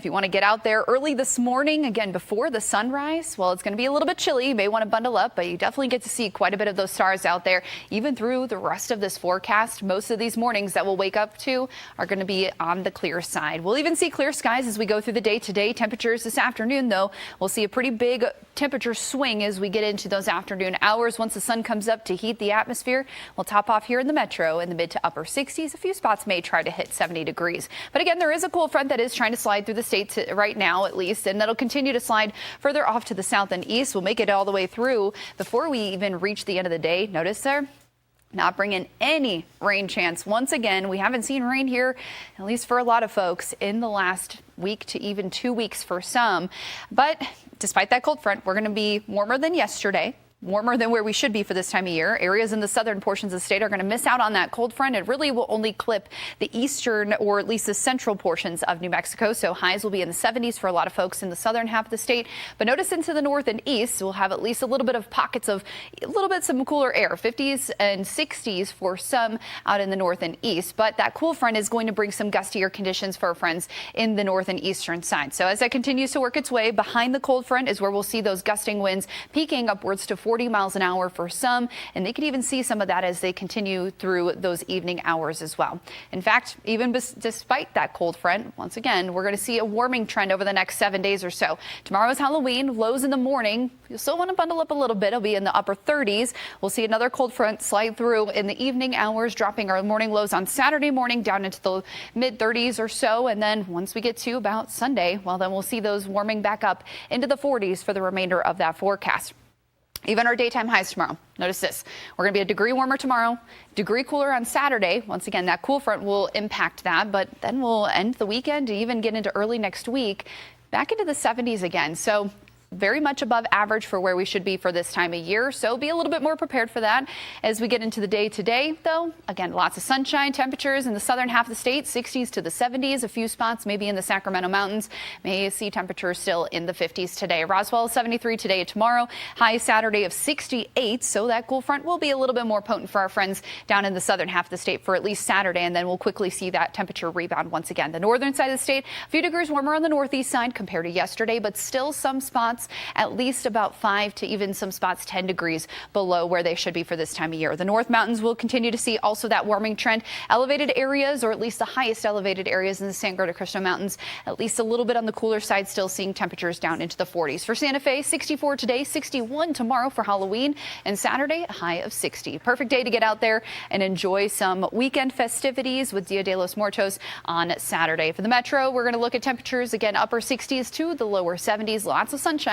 If you want to get out there early this morning, again, before the sunrise, well, it's going to be a little bit chilly. You may want to bundle up, but you definitely get to see quite a bit of those stars out there, even through the rest of this forecast. Most of these mornings that we'll wake up to are going to be on the clear side. We'll even see clear skies as we go through the day today. Temperatures this afternoon, though, we'll see a pretty big temperature swing as we get into those afternoon hours. Once the sun comes up to heat the atmosphere, we'll top off here in the metro in the mid to upper 60s. A few spots may try to hit 70 degrees. But again, there is a cold front that is trying to slide through the state right now, at least, and that'll continue to slide further off to the south and east. We'll make it all the way through before we even reach the end of the day. Notice there, not bringing any rain chance. Once again, we haven't seen rain here, at least for a lot of folks, in the last week to even 2 weeks for some. But despite that cold front, we're going to be warmer than yesterday. Warmer than where we should be for this time of year. Areas in the southern portions of the state are going to miss out on that cold front. It really will only clip the eastern or at least the central portions of New Mexico. So highs will be in the 70s for a lot of folks in the southern half of the state. But notice into the north and east, we'll have at least a little bit of pockets of some cooler air, 50s and 60s for some out in the north and east. But that cool front is going to bring some gustier conditions for our friends in the north and eastern side. So as that continues to work its way behind the cold front is where we'll see those gusting winds peaking upwards to 40 miles an hour for some, and they could even see some of that as they continue through those evening hours as well. In fact, even despite that cold front, once again, we're going to see a warming trend over the next 7 days or so. Tomorrow is Halloween, lows in the morning. You'll still want to bundle up a little bit. It'll be in the upper 30s. We'll see another cold front slide through in the evening hours, dropping our morning lows on Saturday morning down into the mid 30s or so. And then once we get to about Sunday, well, then we'll see those warming back up into the 40s for the remainder of that forecast. Even our daytime highs tomorrow. Notice this. We're going to be a degree warmer tomorrow, degree cooler on Saturday. Once again, that cool front will impact that, but then we'll end the weekend and even get into early next week back into the 70s again. So very much above average for where we should be for this time of year. So be a little bit more prepared for that as we get into the day today, though. Again, lots of sunshine. Temperatures in the southern half of the state, 60s to the 70s. A few spots maybe in the Sacramento Mountains. May see temperatures still in the 50s today. Roswell 73 today and tomorrow. High Saturday of 68. So that cool front will be a little bit more potent for our friends down in the southern half of the state for at least Saturday. And then we'll quickly see that temperature rebound once again. The northern side of the state, a few degrees warmer on the northeast side compared to yesterday, but still some spots at least about 5 to even some spots 10 degrees below where they should be for this time of year. The North Mountains will continue to see also that warming trend. Elevated areas, or at least the highest elevated areas in the San Gabriel Cristo Mountains, at least a little bit on the cooler side, still seeing temperatures down into the 40s. For Santa Fe, 64 today, 61 tomorrow for Halloween, and Saturday, a high of 60. Perfect day to get out there and enjoy some weekend festivities with Dia de los Muertos on Saturday. For the metro, we're going to look at temperatures again, upper 60s to the lower 70s. Lots of sunshine